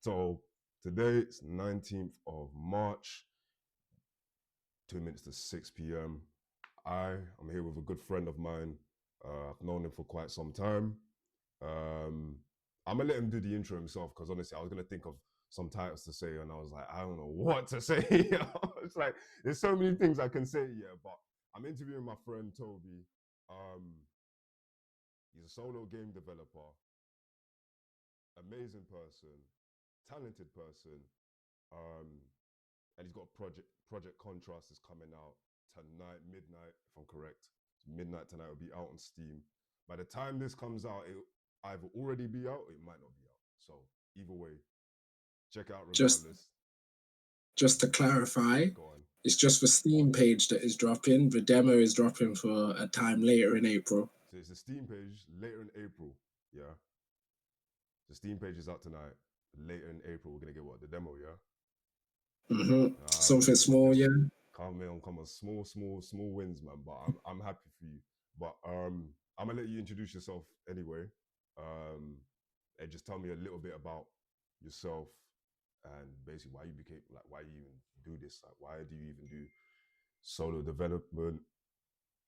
So today it's 19th of March, 2 minutes to 6 p.m. I'm here with a good friend of mine. I've known him for quite some time. I'm gonna let him do the intro himself because honestly, I was gonna think of some titles to say, and I was like, I don't know what to say. It's like there's so many things I can say, yeah. But I'm interviewing my friend Toby. He's a solo game developer, amazing person, talented person, and he's got Project Contrast is coming out tonight, midnight, if I'm correct. Midnight tonight will be out on Steam. By the time this comes out, it'll either already be out or it might not be out. So either way, check out regardless. Just to clarify, it's just the Steam page that is dropping. The demo is dropping for a time later in April. So it's the Steam page later in April, yeah? The Steam page is out tonight. Later in April, we're gonna get what? The demo, yeah? Something small, yeah. Come on, small wins, man. But I'm happy for you. But I'm gonna let you introduce yourself anyway. And just tell me a little bit about yourself and basically why you became why you even do this, why do you even do solo development?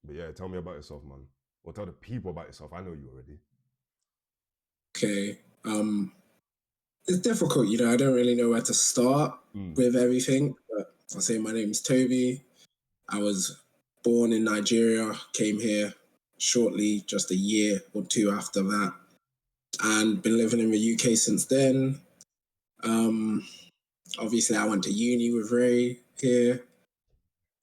But yeah, tell me about yourself, man. Or tell the people about yourself. I know you already. Okay. It's difficult, I don't really know where to start with everything, but I'll say my name's Toby. I was born in Nigeria, came here shortly, just a year or two after that, and been living in the UK since then. Obviously, I went to uni with Ray here.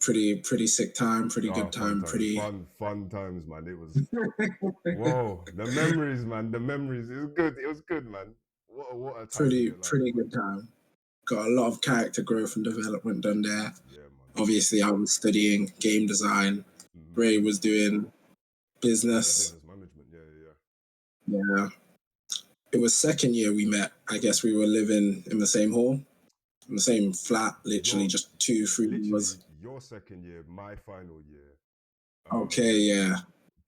Pretty sick time, pretty good time, pretty fun times, man. It was whoa, the memories, man. The memories. It was good. It was good, man. What a time. Pretty good time. Got a lot of character growth and development done there. Yeah, man. Obviously, I was studying game design. Ray was doing business. Business management, yeah. It was second year we met. I guess we were living in the same hall, in the same flat, literally just 2-3 years. Your second year, my final year. Okay, yeah.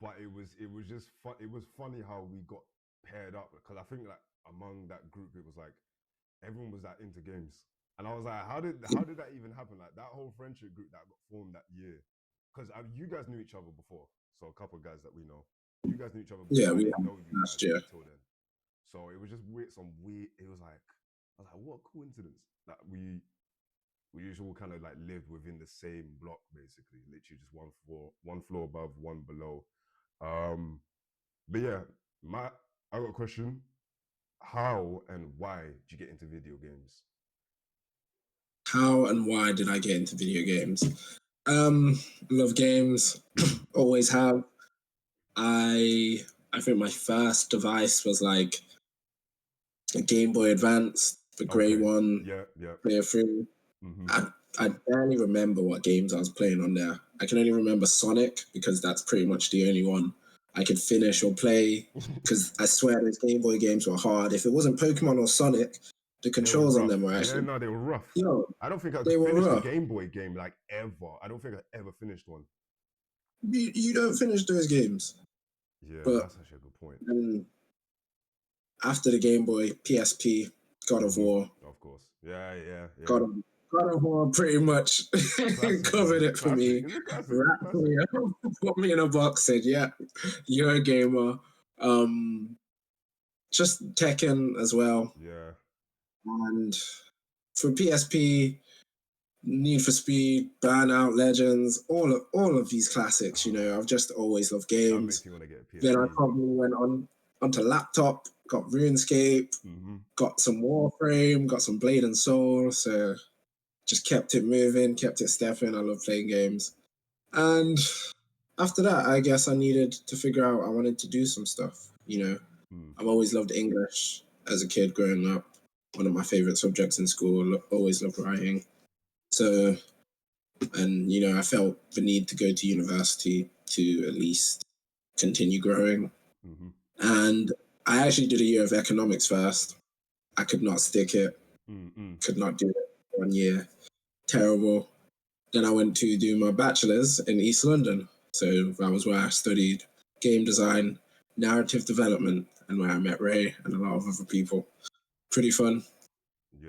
But it was just fun. It was funny how we got paired up because I think like among that group, it was like everyone was that into games, and I was like, how did that even happen? Like that whole friendship group that got formed that year, because you guys knew each other before. So a couple of guys that we know, you guys knew each other before. Yeah, we didn't know you last year. Until then. So it was just weird. It was like I was like, what a coincidence that we usually kind of like lived within the same block, basically, literally just one floor above, one below. But yeah, I got a question. How and why did you get into video games? How and why did I get into video games? Love games, always have. I think my first device was like a Game Boy Advance, the grey one. Yeah. Player 3. I barely remember what games I was playing on there. I can only remember Sonic because that's pretty much the only one I could finish or play. Because I swear those Game Boy games were hard. If it wasn't Pokemon or Sonic, the controls on them were actually... Yeah, no, they were rough. Yo, I don't think I finished a Game Boy game like ever. I don't think I ever finished one. You don't finish those games. Yeah, but that's actually a good point. And after the Game Boy, PSP, God of War. Of course. Yeah. God of War pretty much covered it for me. Wrapped me up, put me in a box, said, yeah, you're a gamer. Just Tekken as well. Yeah. And for PSP, Need for Speed, Burnout, Legends, all of these classics, I've just always loved games. That makes me want to get a PSP. Then I probably went onto laptop, got RuneScape, got some Warframe, got some Blade and Soul, so just kept it moving, kept it stepping. I love playing games. And after that, I guess I needed to figure out I wanted to do some stuff, I've always loved English as a kid growing up. One of my favorite subjects in school, always loved writing. So, and, I felt the need to go to university to at least continue growing. And I actually did a year of economics first. I could not stick it. Could not do it 1 year. Terrible. Then I went to do my bachelor's in East London. So that was where I studied game design, narrative development, and where I met Ray and a lot of other people. Pretty fun.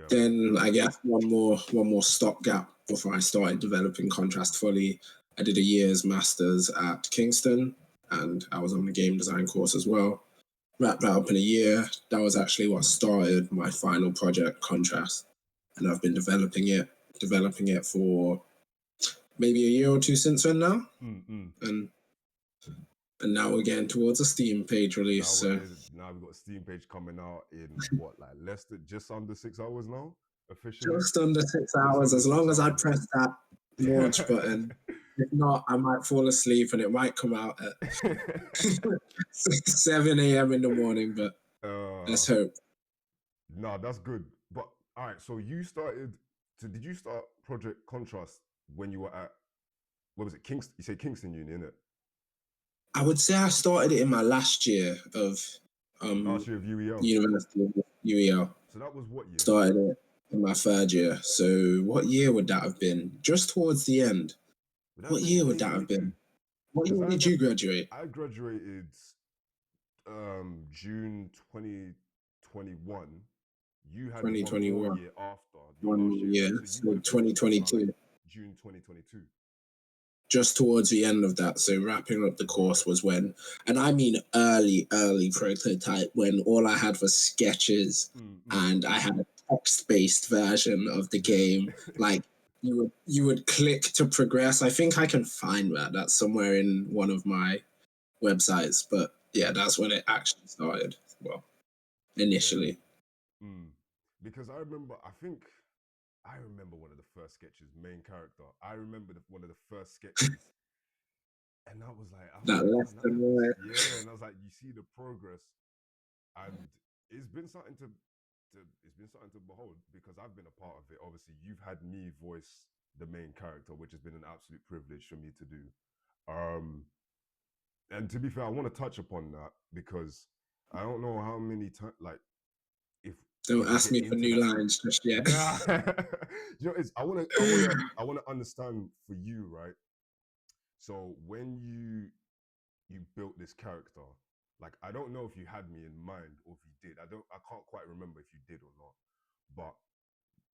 Then I guess one more stopgap before I started developing Contrast fully. I did a year's master's at Kingston, and I was on the game design course as well. Wrapped that up in a year. That was actually what started my final project, Contrast, and I've been developing it for maybe a year or two since then now, and now we're getting towards a Steam page release. Now we've got a Steam page coming out in what, like just under 6 hours now, officially. Just under 6 hours, as long as I press that launch button. If not, I might fall asleep and it might come out at 7 a.m. in the morning, but let's hope. No, that's good. But all right, so did you start Project Contrast when you were at, what was it, Kingston? You say Kingston Uni, innit? I would say I started it in my last year of UEL. University of UEL. So that was what year? Started it in my third year. So what year would that have been? Just towards the end. What year would that have been? What year did you graduate? I graduated June 2021. You had 2021. 1 year after. 1 year, so 2022. June 2022. Just towards the end of that, so wrapping up the course was when, and I mean early prototype, when all I had was sketches and I had a text-based version of the game. Like you would click to progress. I think I can find that. That's somewhere in one of my websites. But yeah, that's when it actually started. Well, initially. Because I remember one of the first sketches, main character. I remember one of the first sketches, and I was like, that left and right. Yeah, and I was like, you see the progress, and it's been something to behold, because I've been a part of it. Obviously, you've had me voice the main character, which has been an absolute privilege for me to do. And to be fair, I want to touch upon that because I don't know how many times, like, don't ask me for new lines just yet. You know, I want to understand for you, right? So when you built this character, like, I don't know if you had me in mind or if you did. I can't quite remember if you did or not. But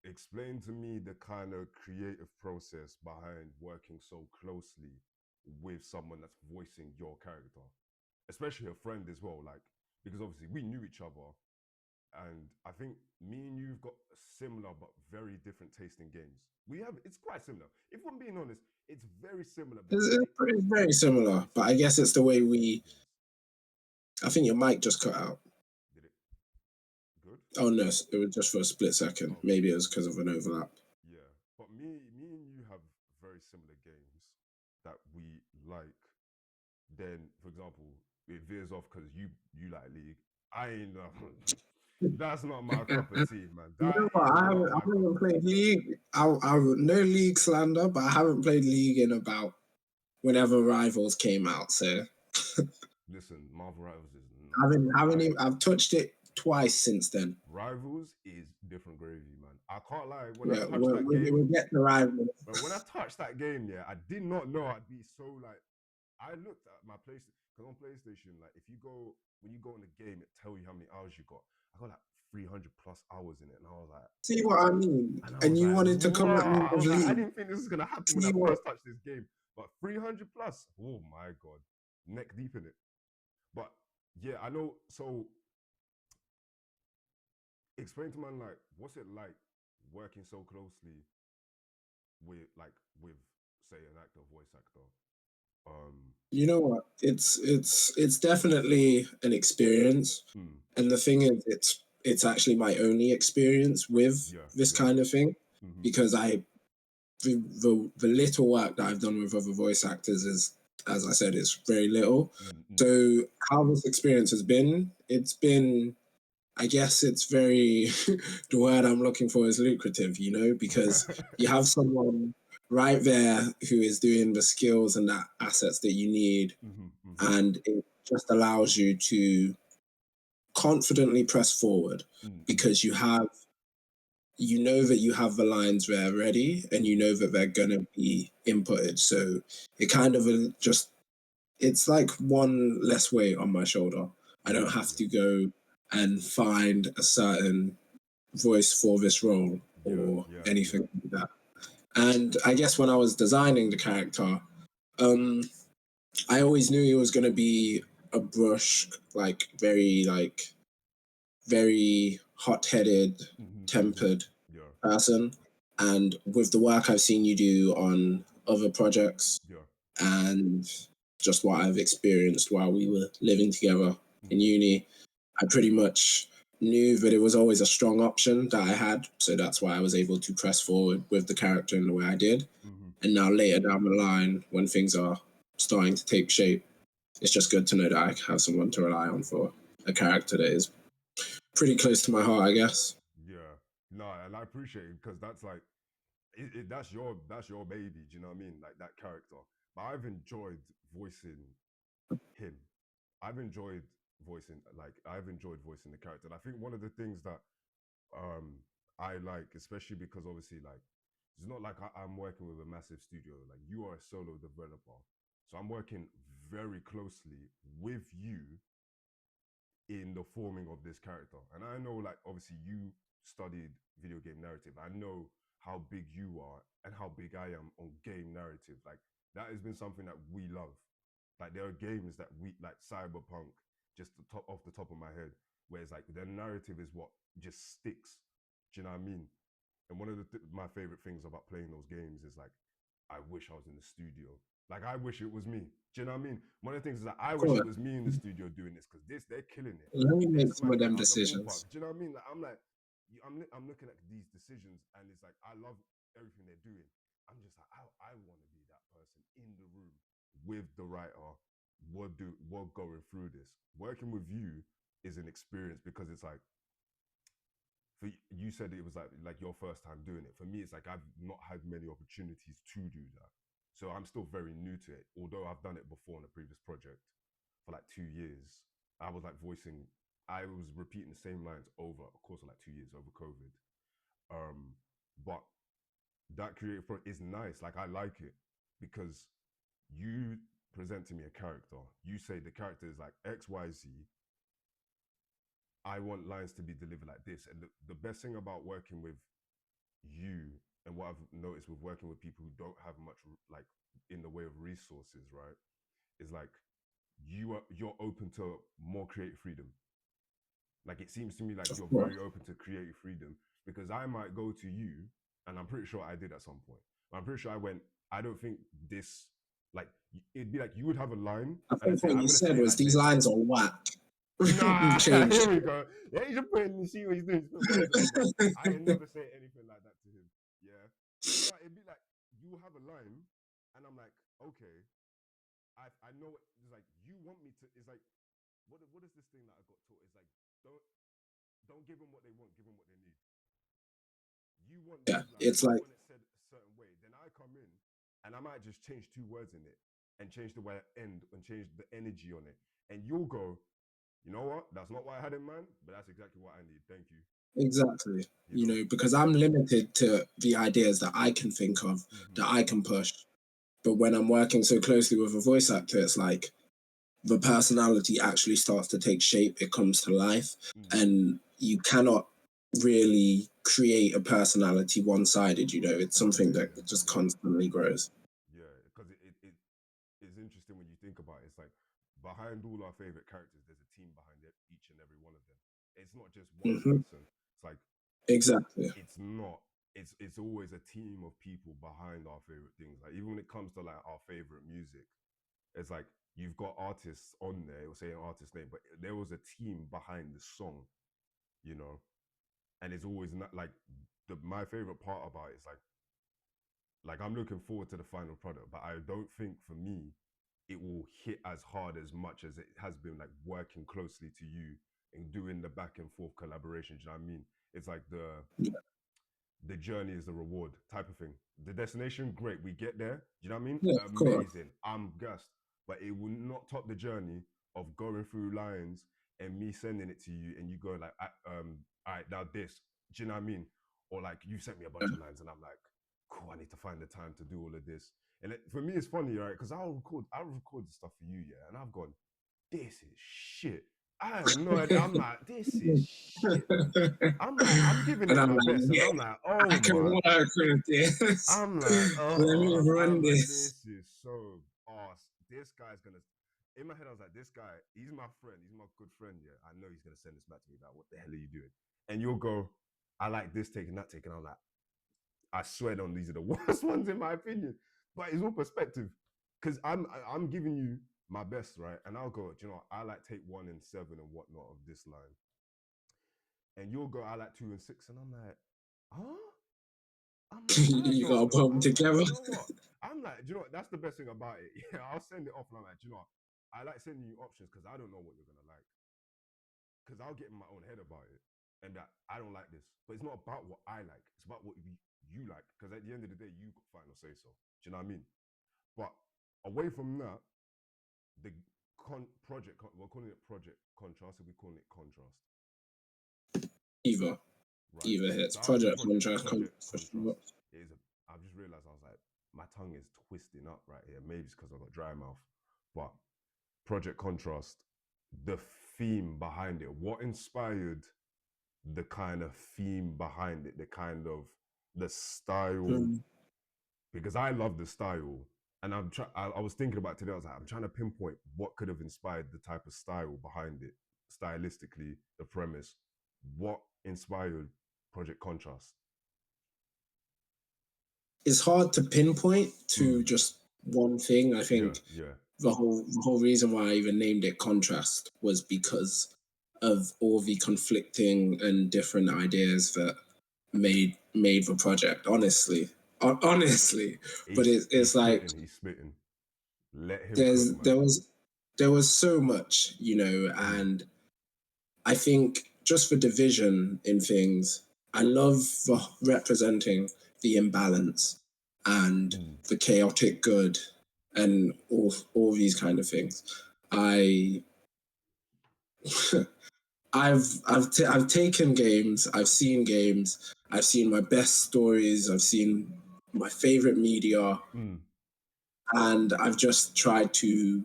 explain to me the kind of creative process behind working so closely with someone that's voicing your character, especially a friend as well. Like, because obviously we knew each other. And I think me and you've got a similar but very different taste in games. It's quite similar. If I'm being honest, it's very similar. It's very similar, but I guess it's the way I think your mic just cut out. Did it? Good? Oh no, it was just for a split second. Oh. Maybe it was because of an overlap. Yeah, but me and you have very similar games that we like. Then, for example, it veers off because you like League. I ain't that's not my cup of tea, man. You know what? I haven't played League. I no League slander, but I haven't played League in about whenever Rivals came out. So listen, Marvel Rivals is. I've touched it twice since then. Rivals is different gravy, man. I can't lie. We'll get the Rivals. But when I touched that game, yeah, I did not know I'd be so like. I looked at my PlayStation, because on PlayStation, like, when you go in the game, it tells you how many hours you got. I got like 300 plus hours in it, and I was like, see what I mean? And you wanted to come at me with League. I didn't think this was gonna happen when I first touched this game, but 300 plus, oh my god, neck deep in it. But yeah, I know. So explain to man, like, what's it like working so closely with say an actor, voice actor? You know what? It's definitely an experience, and the thing is, it's actually my only experience with this kind of thing, because the little work that I've done with other voice actors is, as I said, it's very little. So how this experience has been, it's been, I guess it's very, the word I'm looking for is lucrative, you know, because you have someone right there who is doing the skills and that assets that you need, and it just allows you to confidently press forward because you know that you have the lines there ready, and you know that they're gonna be inputted. So it kind of it's like one less weight on my shoulder. I don't have to go and find a certain voice for this role or anything like that. And I guess when I was designing the character, I always knew he was going to be a brush, like very hot-headed, tempered person. And with the work I've seen you do on other projects and just what I've experienced while we were living together in uni, I pretty much knew that it was always a strong option that I had. So that's why I was able to press forward with the character in the way I did. And now later down the line, when things are starting to take shape, it's just good to know that I have someone to rely on for a character that is pretty close to my heart, I guess. Yeah, no, and I appreciate it because that's like, that's your baby. Do you know what I mean? Like that character. But I've enjoyed voicing him. I've enjoyed voicing the character. And I think one of the things that I like, especially because obviously like it's not like I'm working with a massive studio. Like you are a solo developer, so I'm working very closely with you in the forming of this character. And I know, like, obviously you studied video game narrative. I know how big you are and how big I am on game narrative. Like that has been something that we love. Like there are games that we like, Cyberpunk, just off the top of my head, where it's like the narrative is what just sticks. Do you know what I mean? And one of my favorite things about playing those games is like, I wish I was in the studio. Like I wish it was me. Do you know what I mean? One of the things is that I wish it was me in the studio doing this because they're killing it. Let me make some of them decisions. Do you know what I mean? Like I'm like, I'm looking at these decisions and it's like I love everything they're doing. I'm just like I want to be that person in the room with the writer. What going through this? Working with you is an experience because it's like, for you said it was like your first time doing it. For me, it's like I've not had many opportunities to do that. So I'm still very new to it. Although I've done it before in a previous project for like 2 years. I was repeating the same lines over a course of like 2 years over COVID. But that creative project is nice. Like I like it because you present to me a character. You say the character is like XYZ. I want lines to be delivered like this. And the best thing about working with you and what I've noticed with working with people who don't have much like in the way of resources, right, is like you're open to more creative freedom. Like it seems to me like you're very open to creative freedom because I might go to you, and I'm pretty sure I did at some point. I'm pretty sure I went, I don't think this, like, it'd be like you would have a line. I think what you said was these lines are whack. Nah, here we go. Yeah, he's just putting, see what he's doing. I ain't never say anything like that to him. Yeah. No, it'd be like you have a line, and I'm like, okay, I know it's like you want me to. It's like, what is this thing that I got taught? It's like don't give them what they want, give them what they need. You want it's like want it said a certain way. Then I come in, and I might just change 2 words in it, and change the way I end, and change the energy on it, and you'll go, you know what? That's not what I had in mind, but that's exactly what I need. Thank you. Exactly. You know, because I'm limited to the ideas that I can think of, that I can push. But when I'm working so closely with a voice actor, it's like the personality actually starts to take shape. It comes to life. And you cannot really create a personality one-sided, you know. It's something that just constantly grows. Yeah, because it is interesting when you think about it. It's like behind all our favorite characters, there's a team behind each and every one of them. It's not just one person. It's like exactly. It's not. It's always a team of people behind our favorite things. Like even when it comes to like our favorite music, it's like you've got artists on there. It'll say an artist name, but there was a team behind the song, you know. And it's always not like my favorite part about it is like I'm looking forward to the final product, but I don't think for me it will hit as hard as much as it has been like working closely to you and doing the back and forth collaboration. Do you know what I mean? It's like the journey is the reward type of thing. The destination, great, we get there. Do you know what I mean? Yeah, amazing. I'm gassed, but it will not top the journey of going through lines and me sending it to you and you going like, all right, now this. Do you know what I mean? Or like you sent me a bunch of lines and I'm like, cool, I need to find the time to do all of this. And for me, it's funny, right? Because I'll record the stuff for you, yeah, and I've gone, this is shit. I have no idea. I'm like, this is shit, man. I'm giving And it I'm my like, best, and yeah, I'm like, oh I can my. work with this. I'm like, Let me oh, run I'm like, this. this is so ass. This guy's gonna. In my head, I was like, this guy, he's my friend. He's my good friend. Yeah, I know he's gonna send this back to me. Like, what the hell are you doing? And you'll go, I like this take and that take, and I'm like, I swear on these are the worst ones in my opinion. But it's all perspective, because I'm giving you my best, right? And I'll go, do you know, I like take 1 and 7 and whatnot of this line, and you'll go, I like 2 and 6, and I'm like, huh? I'm like, I You gotta don't know. put them I'm like, together. do you know what? I'm like, do you know what? That's the best thing about it. Yeah, I'll send it off, and I'm like, do you know what? I like sending you options because I don't know what you're gonna like. Because I'll get in my own head about it, and that I don't like this. But it's not about what I like. It's about what you like. Because at the end of the day, you got final say so. Do you know what I mean? But away from that, the we're calling it project contrast, and we're calling it contrast, Either. right? Either hits. So I'll do Project contrast project for sure. contrast. It is. I've just realized I was like, my tongue is twisting up right here. Maybe it's because I've got dry mouth, but project contrast, the theme behind it, what inspired the kind of theme behind it, the kind of the style, because I love the style. And I was thinking about today, I was like, I'm trying to pinpoint what could have inspired the type of style behind it, stylistically, the premise. What inspired Project Contrast? It's hard to pinpoint to just one thing. I think Yeah. the whole reason why I even named it contrast was because of all the conflicting and different ideas that made the project. Honestly, but it's like he's spitting. Let him cook, there's man. there was so much, you know, and I think just the division in things. I love representing the imbalance and the chaotic good and all these kind of things. I've taken games, I've seen games, I've seen my best stories, I've seen my favorite media, and I've just tried to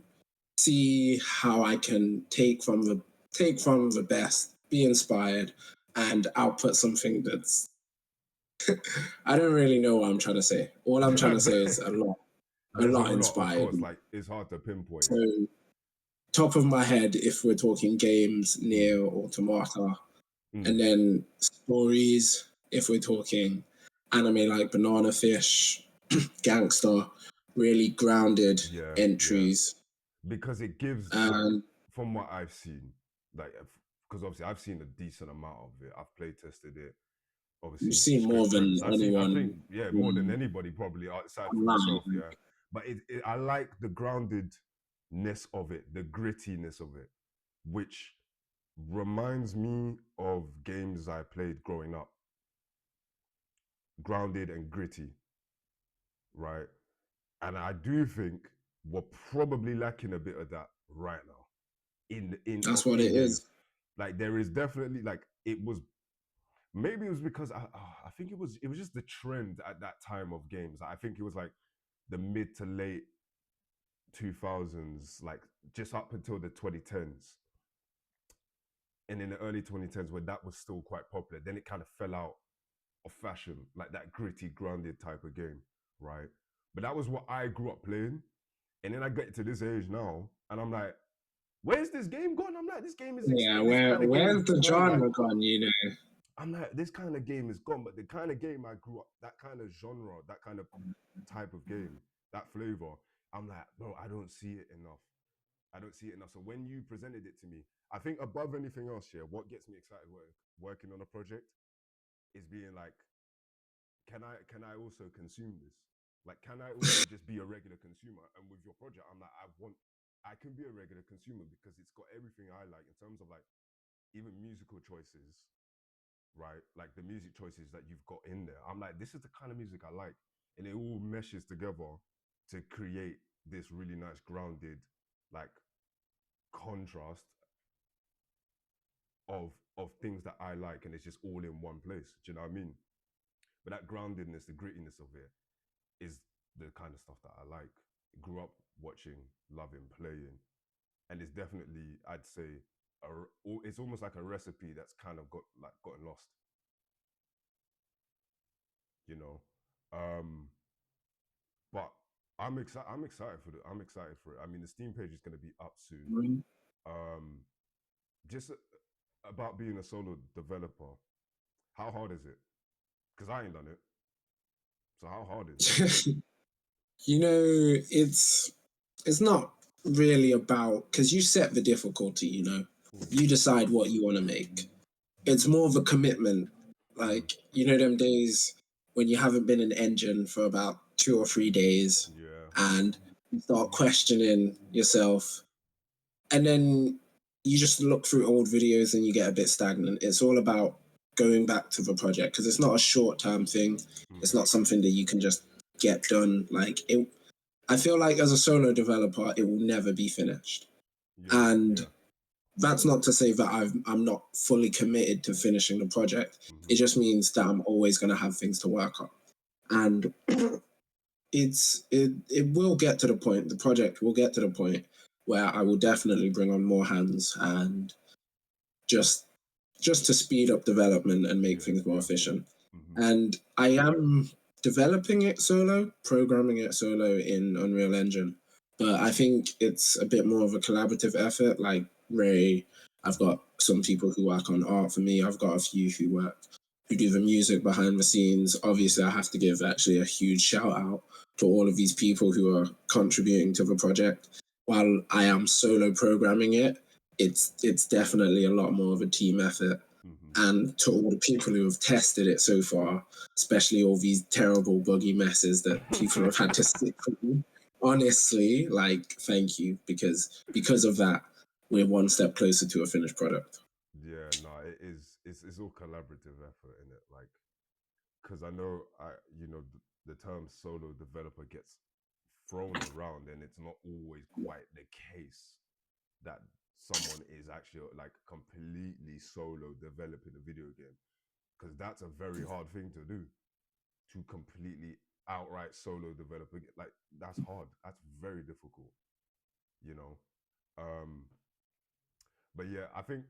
see how I can take from the best, be inspired, and output something that's I don't really know what I'm trying to say. All I'm trying to say is a There's a lot lot, of inspired. course. Like it's hard to pinpoint. So top of my head, if we're talking games, Nier, Automata, and then stories, if we're talking anime like Banana Fish, Gangster, really grounded entries. Because it gives, like, from what I've seen, like, because obviously I've seen a decent amount of it. I've play tested it. Obviously, You've seen more than I anyone. think, more than anybody probably outside from yourself. Yeah, but I like the groundedness of it, the grittiness of it, which reminds me of games I played growing up. Grounded and gritty, right? And I do think we're probably lacking a bit of that right now That's what in it games. is. Like there is definitely, like, it was, maybe it was because I think it was just the trend at that time of games. I think it was like the mid to late 2000s, like just up until the 2010s, and in the early 2010s when that was still quite popular. Then it kind of fell out of fashion, like that gritty, grounded type of game, right? But that was what I grew up playing. And then I get to this age now, and I'm like, where's this game gone? I'm like, this game is this kind of game is where's the gone. genre Like, gone? You know, I'm like, this kind of game is gone. But the kind of game I grew up, that kind of genre, that kind of type of game, that flavor, I'm like, bro, I don't see it enough. I don't see it enough. So when you presented it to me, I think above anything else, what gets me excited working on a project is being like, can I also consume this? Like, can I also just be a regular consumer? And with your project, I'm like, I can be a regular consumer because it's got everything I like in terms of, like, even musical choices, right? Like the music choices that you've got in there. I'm like, this is the kind of music I like. And it all meshes together to create this really nice grounded, like, contrast of things that I like, and it's just all in one place. Do you know what I mean? But that groundedness, the grittiness of it is the kind of stuff that I like. Grew up watching, loving, playing. And it's definitely, I'd say, it's almost like a recipe that's kind of gotten lost. You know, but I'm excited. I'm excited for it. I mean, the Steam page is going to be up soon. Just about being a solo developer, how hard is it? Because I ain't done it. So how hard is it? It's not really about, because you set the difficulty. You decide what you want to make. It's more of a commitment. Like, them days when you haven't been in engine for about 2 or 3 days, and you start questioning yourself, and then you just look through old videos and you get a bit stagnant. It's all about going back to the project, because it's not a short-term thing. It's not something that you can just get done. Like, I feel like as a solo developer, it will never be finished. That's not to say that I'm not fully committed to finishing the project. It just means that I'm always going to have things to work on. And it will get to the point, the project will get to the point where I will definitely bring on more hands, and just to speed up development and make things more efficient. And I am developing it solo, programming it solo in Unreal Engine. But I think it's a bit more of a collaborative effort. Like Ray, I've got some people who work on art for me. I've got a few who do the music behind the scenes. Obviously, I have to give actually a huge shout out to all of these people who are contributing to the project. While I am solo programming it, it's definitely a lot more of a team effort. And to all the people who have tested it so far, especially all these terrible buggy messes that people have had to stick through, honestly, like, thank you, because of that, we're one step closer to a finished product. Yeah, no, it is. It's all collaborative effort in it, like, because I know the term solo developer gets thrown around, and it's not always quite the case that someone is actually like completely solo developing a video game, because that's a very hard thing to do, to completely outright solo develop. Like, that's hard. That's very difficult, you know. But yeah, I think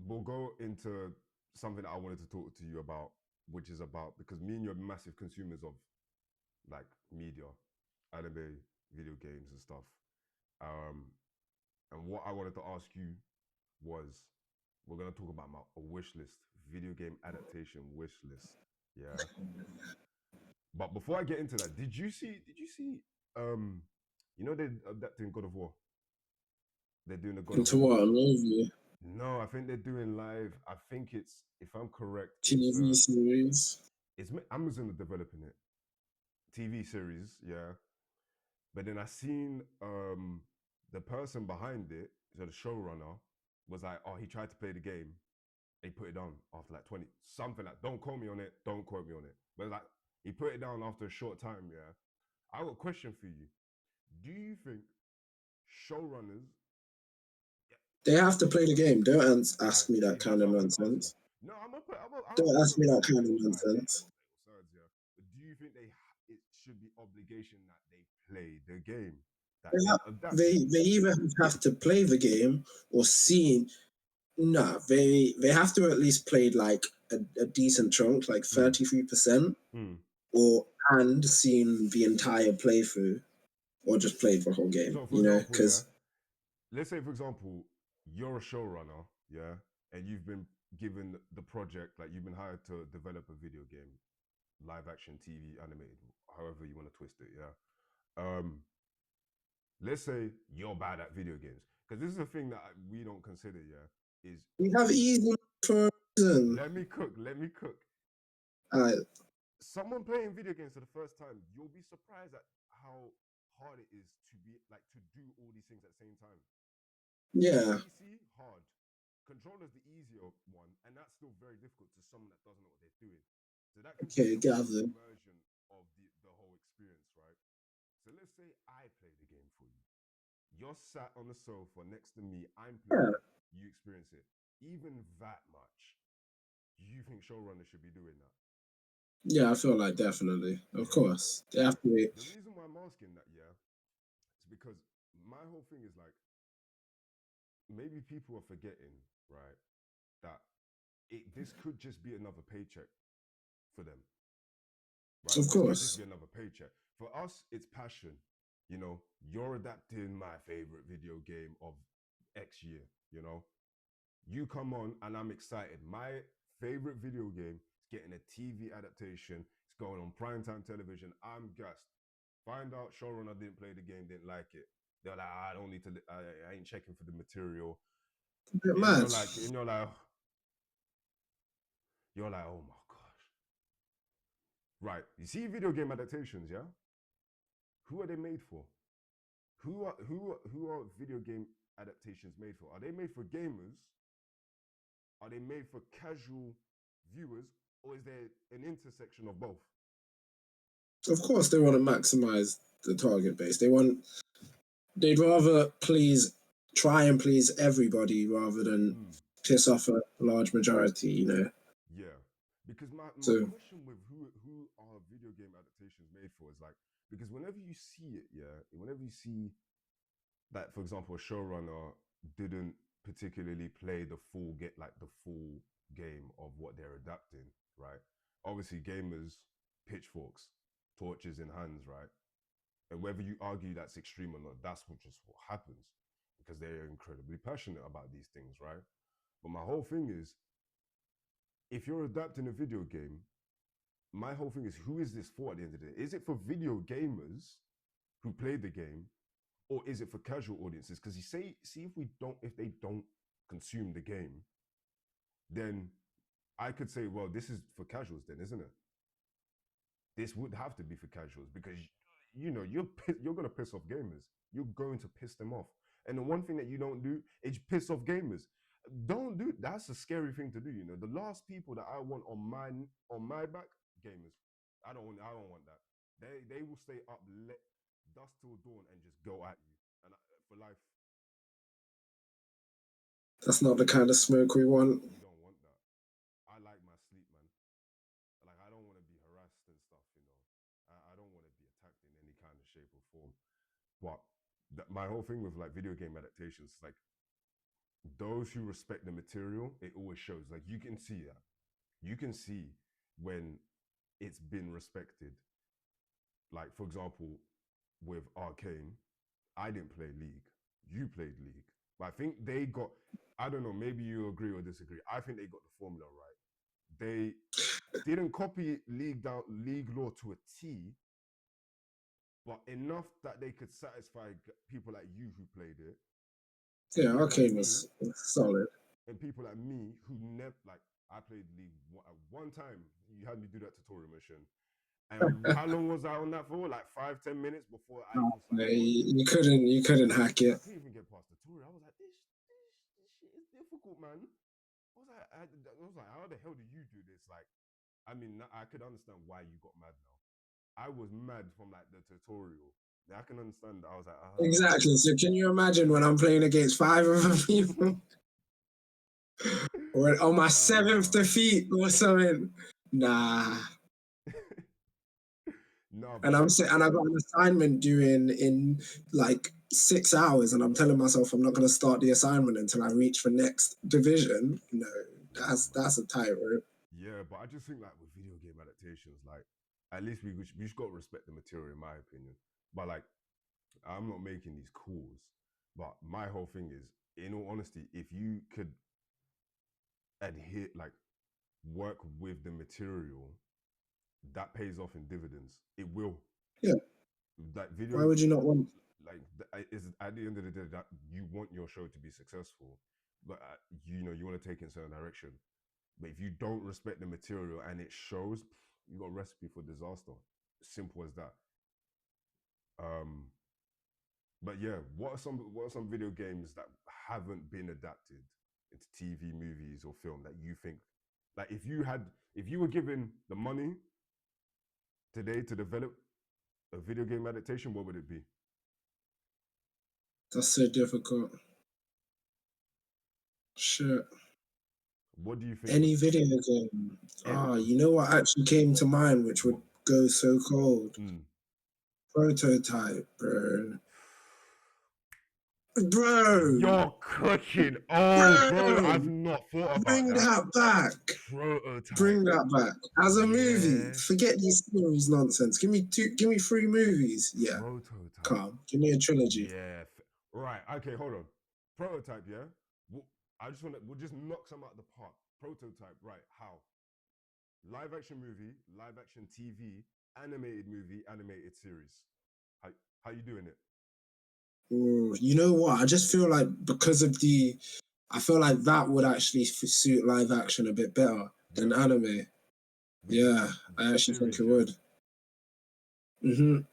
we'll go into something that I wanted to talk to you about, which is about, because me and you are massive consumers of like media, anime, video games and stuff. And what I wanted to ask you was, we're gonna talk about a wish list, video game adaptation wish list. Yeah. But before I get into that, did you see they're adapting God of War? They're doing a God of War. Into what, a movie? No, I think they're doing live. I think it's, if I'm correct, TV series. It's Amazon are developing it. TV series, yeah. But then I seen the person behind it, so the showrunner, was like, oh, he tried to play the game. He put it down after like 20, something like, don't quote me on it, don't quote me on it. But like, he put it down after a short time, yeah. I got a question for you. Do you think showrunners... They have to play the game. Don't ask me that kind of nonsense. No, don't ask me that kind of nonsense. Do you think it should be obligation that they play the game? They either have to play the game or see. No, they have to at least play like a decent chunk, like 33%, and seen the entire playthrough, or just played the whole game. So because let's say, for example, you're a showrunner, yeah, and you've been given the project, like you've been hired to develop a video game, live action, TV, animated, however you want to twist it, yeah. Let's say you're bad at video games, because this is a thing that we don't consider, yeah. Is we have easy for a reason. Let me cook. Someone playing video games for the first time, you'll be surprised at how hard it is to do all these things at the same time. Yeah. PC, hard. Controller's the easier one, and that's still very difficult to someone that doesn't know what they're doing. So that can be a version of the whole experience, right? So let's say I play the game for you. You're sat on the sofa next to me, I'm playing, you experience it. Even that much, you think showrunners should be doing that? Yeah, I feel like definitely. Of course. They have to be. The reason why I'm asking that, yeah, is because my whole thing is like, maybe people are forgetting, right, that this could just be another paycheck for them, right? Of This could just course. be another paycheck. For us, it's passion. You know, you're adapting my favorite video game of X year, you know? You come on and I'm excited. My favorite video game is getting a TV adaptation. It's going on primetime television. I'm gassed. Find out showrunner didn't play the game, didn't like it. They're like, I don't need to, I ain't checking for the material. A bit And mad. you're like, oh my gosh. Right. You see video game adaptations, yeah? Who are they made for? Who are video game adaptations made for? Are they made for gamers? Are they made for casual viewers? Or is there an intersection of both? Of course, they want to maximize the target base. They'd rather try and please everybody rather than piss off a large majority, you know. Yeah, because my So question with who are video game adaptations made for is like, because whenever you see it, yeah, whenever you see that, for example, a showrunner didn't particularly play the full game of what they're adapting, right? Obviously, gamers, pitchforks, torches in hands, right? And whether you argue that's extreme or not, that's just what happens because they're incredibly passionate about these things, right? But my whole thing is, if you're adapting a video game, my whole thing is, who is this for at the end of the day? Is it for video gamers who play the game, or is it for casual audiences? Because if they don't consume the game, then I could say, well, this is for casuals then, isn't it? This would have to be for casuals because you're gonna piss off gamers. You're going to piss them off. And the one thing that you don't do is piss off gamers. Don't do that's a scary thing to do. You know, the last people that I want on my back, gamers. I don't want that. They will stay up dusk till dawn and just go at you and for life. that's not the kind of smoke we want. You don't want that. I like my sleep, man. Like, I don't want to be harassed and stuff. You know, I don't want to be attacked in any kind of shape or form. But my whole thing with like video game adaptations is like, those who respect the material, it always shows. Like, you can see that. You can see when it's been respected. Like, for example, with Arcane, I didn't play League. You played League. But I think they got, I don't know, maybe you agree or disagree. I think they got the formula right. They didn't copy League law to a T, but enough that they could satisfy people like you who played it. Yeah, Arcane was solid. And people like me who never, like, I played League one time. You had me do that tutorial mission. And how long was I on that for? Like 5-10 minutes before I even started. You couldn't hack it. I couldn't even get past the tutorial. I was like, this shit is difficult, man. I was like, how the hell do you do this? Like, I mean, I could understand why you got mad now. I was mad from like the tutorial. I can understand that. I was like, exactly. So can you imagine when I'm playing against 5 other people? Or on my 7th defeat or something? Nah. No, and I got an assignment due in like 6 hours, and I'm telling myself I'm not going to start the assignment until I reach the next division. No, that's a tightrope. Yeah, but I just think like with video game adaptations, like at least we just got to respect the material, in my opinion. But like, I'm not making these calls, but my whole thing is, in all honesty, if you could adhere, like, work with the material, that pays off in dividends. It will. Yeah. Like video. Why would you not want? Like, is at the end of the day that you want your show to be successful, but you want to take it in a certain direction. But if you don't respect the material and it shows, you got a recipe for disaster. Simple as that. But yeah, what are some video games that haven't been adapted into TV, movies, or film that you think, like, if you were given the money today to develop a video game adaptation, what would it be? That's so difficult. Shit. What do you think? Any video game? You know what actually came to mind, which would go so cold? Prototype, bro. Bro, You're cooking. Oh, bro, I've not thought about bring that back. Prototype. Bring that back as a movie. Forget these series nonsense. Give me 3 movies. Yeah, Prototype. calm. Give me a trilogy. Yeah. Right. Okay. Hold on. Prototype. Yeah. We'll just knock some out of the park. Prototype. Right. How? Live action movie, live action TV, animated movie, animated series. How you doing it? Ooh, you know what? I just feel like because of I feel like that would actually suit live action a bit better than anime. Yeah, I actually think it would.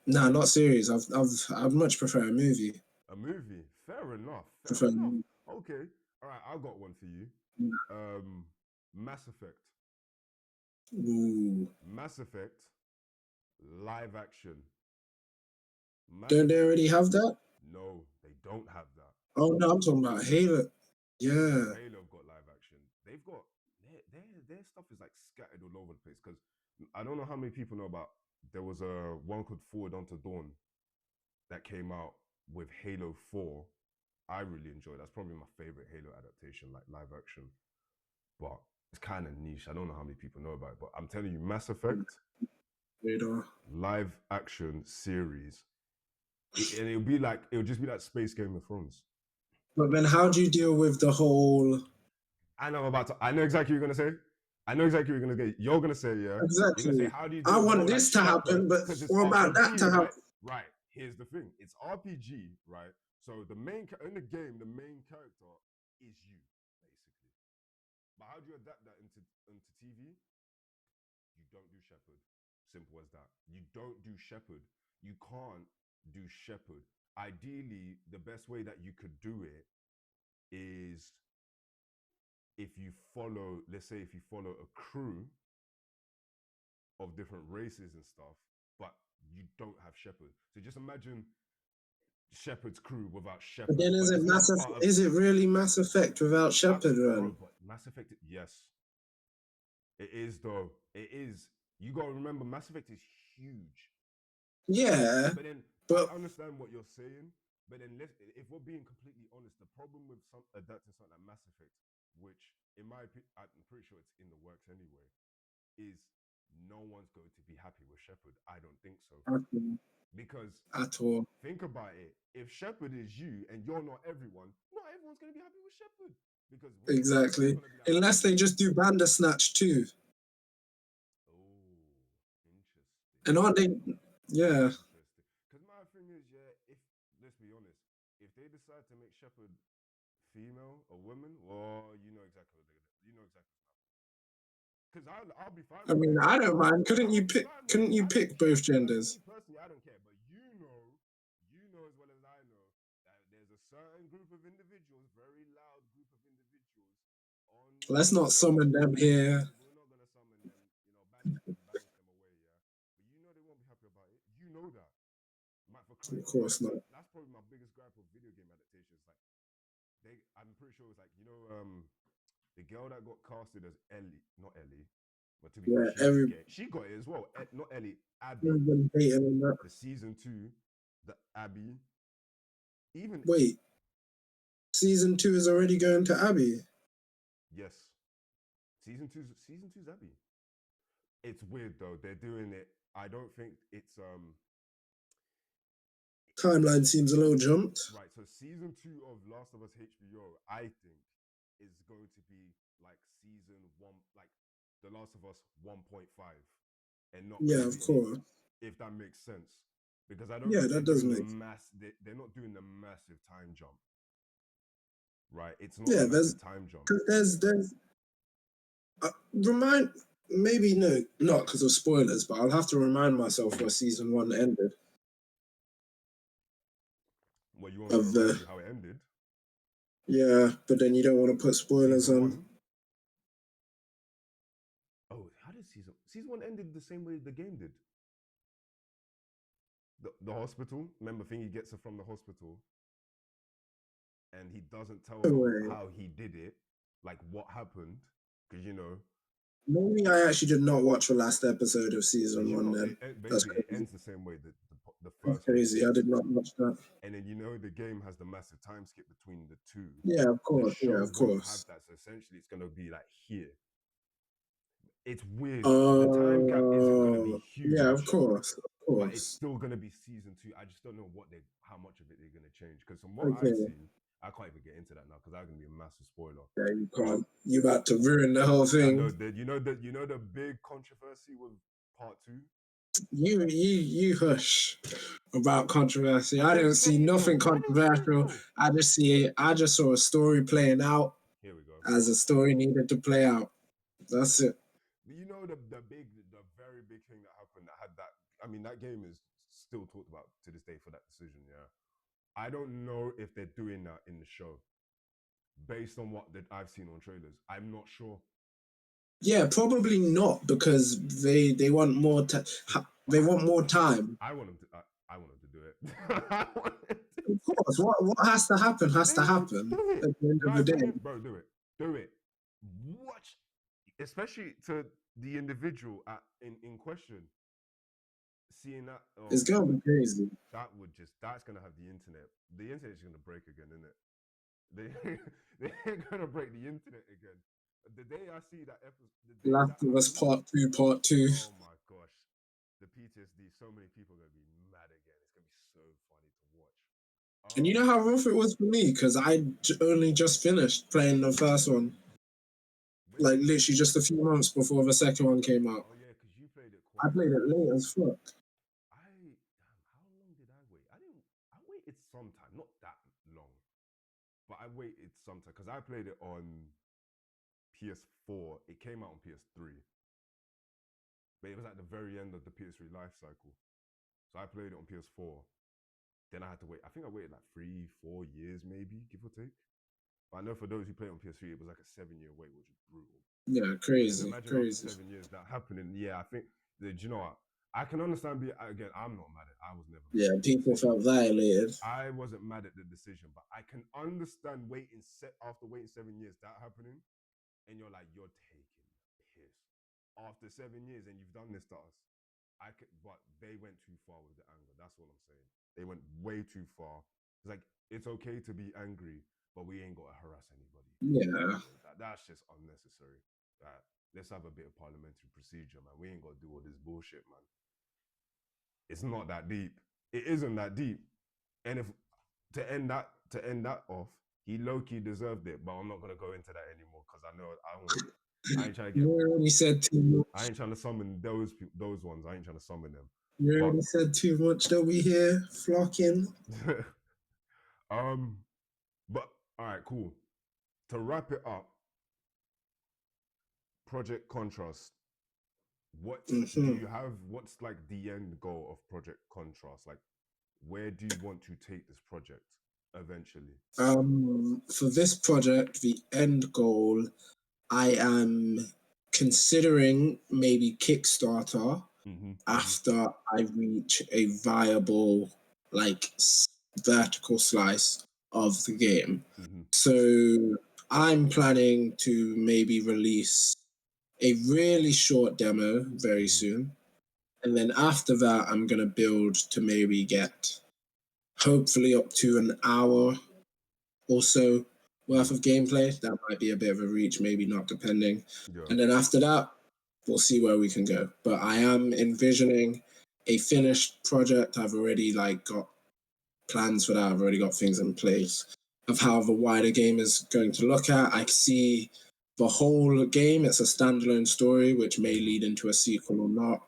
Nah, not series. I'd much prefer a movie. A movie? Fair enough. Okay. All right, I got one for you. Mass Effect. Ooh. Mass Effect, live action. Don't they already have that? No, they don't have that. Oh no, I'm talking about Halo. Yeah. Halo have got live action. They've got their stuff is like scattered all over the place. Because I don't know how many people know about. There was a one called Forward Unto Dawn that came out with Halo 4. I really enjoyed. That's probably my favorite Halo adaptation, like live action. But it's kind of niche. I don't know how many people know about it, but I'm telling you, Mass Effect, live action series, and it'll just be like Space Game of Thrones. But then, how do you deal with the whole? I know exactly what you're gonna say. You're gonna say, yeah. Exactly. You're gonna say, how do you? I want this to happen, but what about that to happen? Right. Here's the thing. It's RPG, right? So in the game, the main character is you, basically. But how do you adapt that into TV? You don't do Shepard. Simple as that. You don't do Shepard. You can't do Shepard. Ideally, the best way that you could do it is let's say if you follow a crew of different races and stuff, but you don't have Shepard. So just imagine Shepard's crew without Shepard. But then is it really Mass Effect without Shepard, run? Mass Effect, yes. It is though. It is. You gotta remember, Mass Effect is huge. Yeah. But I understand what you're saying. But then if we're being completely honest, the problem with adapting something like Mass Effect, which in my opinion, I'm pretty sure it's in the works anyway, is no one's going to be happy with Shepard. I don't think so. Because at all. Think about it. If Shepard is you and you're not everyone's going to be happy with Shepard. Because exactly. Unless they just do Bandersnatch too. Oh, interesting. And aren't they? Yeah. Because my thing is, let's be honest, if they decide to make Shepard female or woman, well, you know exactly what they're gonna. You know exactly what's happening. Because I'll be fine. I mean, I don't mind. Couldn't you pick both genders? Personally, I don't care. But you know as well as I know that there's a certain group of individuals, very loud group of individuals. Let's not summon them here. We're not gonna summon them. Banish them away. Yeah, but you know they won't be happy about it. You know that. Of course not. That's probably my biggest gripe of video game adaptations. Like, I'm pretty sure it's like the girl that got casted as Ellie, not Ellie, but to be she got it as well. Not Ellie, Abby. The season 2, the Abby. Wait, season 2 is already going to Abby. Yes, season 2's Abby. It's weird though. They're doing it. I don't think it's timeline seems a little jumped. Right, so season 2 of Last of Us HBO, I think, is going to be like season 1, like The Last of Us 1.5, and not. Yeah, of course. If that makes sense, because I don't. Yeah, that does make. They're not doing the massive time jump. Right, it's not. Yeah, there's time jump. There's maybe not because of spoilers, but I'll have to remind myself where season 1 ended. Well, you want to remind you how it ended? Yeah, but then you don't want to put spoilers on. Oh, how did season 1 ended the same way the game did? The hospital. Remember, Thingy gets her from the hospital, and he doesn't tell her how he did it, like what happened, because Maybe I actually did not watch the last episode of season 1 then. It ends the same way. the first crazy. one. I did not watch that. And then the game has the massive time skip between the two. Yeah, of course. The show Yeah, of won't course. have that. So essentially, it's gonna be like here. It's weird. The time gap isn't gonna be huge. Yeah, of course. But it's still gonna be season 2. I just don't know how much of it they're gonna change. Because from what I've seen, I can't even get into that now because that's gonna be a massive spoiler. Yeah, you can't. You about to ruin the whole thing. I know that you know the big controversy with part 2. You hush about controversy. I didn't see nothing controversial. I just saw a story playing out. Here we go. As a story needed to play out. That's it. You know the very big thing that happened that had that. I mean, that game is still talked about to this day for that decision. Yeah, I don't know if they're doing that in the show, based on what that I've seen on trailers. I'm not sure. Yeah, probably not because they want more. They want more time. I want them to do it. Of course, what has to happen has to happen. Do at the end of the day. Bro, do it. Watch, especially to the individual in question. Seeing that, it's gonna be crazy. That's gonna have the internet. The internet's gonna break again, isn't it? They're gonna break the internet again. The day I see that episode, Last of Us Part 2. Oh my gosh, the PTSD. So many people are gonna be mad again. It's gonna be so funny to watch. And you know how rough it was for me because I only just finished playing the first one. Like literally just a few months before the second one came out. Oh yeah, because you played it. I played it late as fuck. How long did I wait? I waited some time, not that long, but I waited some time because I played it on PS4. It came out on PS3, but it was at the very end of the PS3 life cycle. So I played it on PS4. Then I had to wait. I think I waited like 3-4 years, maybe, give or take. But I know for those who play on PS3, it was like a 7-year wait, which is brutal. Yeah, crazy. Imagine crazy. 7 years that happening. Yeah, I think. Do you know what? I can understand. Again, I'm not mad at. I was never. Yeah, people felt violated. I wasn't mad at the decision, but I can understand after waiting 7 years that happening, and you're like, you're taking the piss after 7 years, and you've done this to us. But they went too far with the anger. That's what I'm saying. They went way too far. It's like it's okay to be angry, but we ain't got to harass anybody. Yeah, that's just unnecessary. Let's have a bit of parliamentary procedure, man. We ain't got to do all this bullshit, man. It's not that deep. It isn't that deep. And if to end that off, he low-key deserved it, but I'm not gonna go into that anymore because I know I ain't trying to get. You already said too much. I ain't trying to summon those ones. I ain't trying to summon them. You already said too much. They'll be here flocking. But all right, cool. To wrap it up, Project Contrast. What do you have? What's like the end goal of Project Contrast? Like, where do you want to take this project eventually? For this project, the end goal, I am considering maybe Kickstarter after I reach a viable, like, vertical slice of the game. So I'm planning to maybe release a really short demo very soon. And then after that, I'm going to build to maybe get hopefully up to an hour or so worth of gameplay. That might be a bit of a reach, maybe not, depending. Yeah. And then after that, we'll see where we can go. But I am envisioning a finished project. I've already got plans for that. I've already got things in place of how the wider game is going to look at. I see the whole game. It's a standalone story, which may lead into a sequel or not.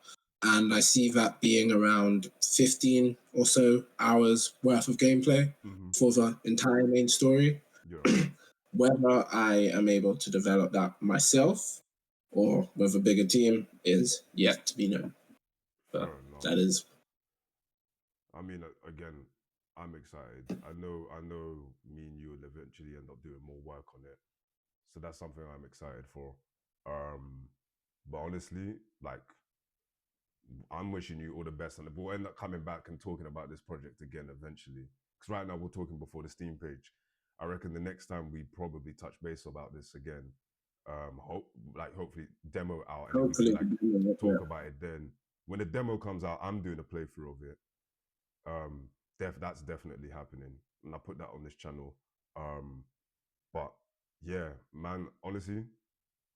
And I see that being around 15 or so hours worth of gameplay for the entire main story. Yeah. Whether I am able to develop that myself or with a bigger team is yet to be known. But that is. I mean, again, I'm excited. I know me and you will eventually end up doing more work on it. So that's something I'm excited for. But honestly, I'm wishing you all the best, and we'll end up coming back and talking about this project again eventually. Because right now we're talking before the Steam page. I reckon the next time we probably touch base about this again. Hopefully demo out and we can talk about it then. When the demo comes out, I'm doing a playthrough of it. That's definitely happening, and I put that on this channel. But yeah, man, honestly,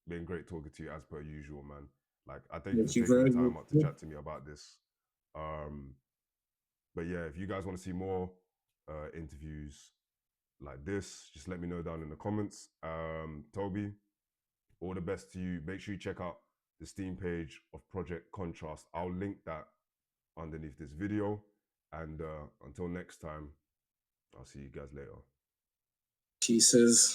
been great talking to you as per usual, man. Like, I thank you for Thank you taking the very time out to much. chat to me about this. But yeah, if you guys want to see more interviews like this, just let me know down in the comments. Toby, all the best to you. Make sure you check out the Steam page of Project Contrast. I'll link that underneath this video. And until next time, I'll see you guys later. Pieces.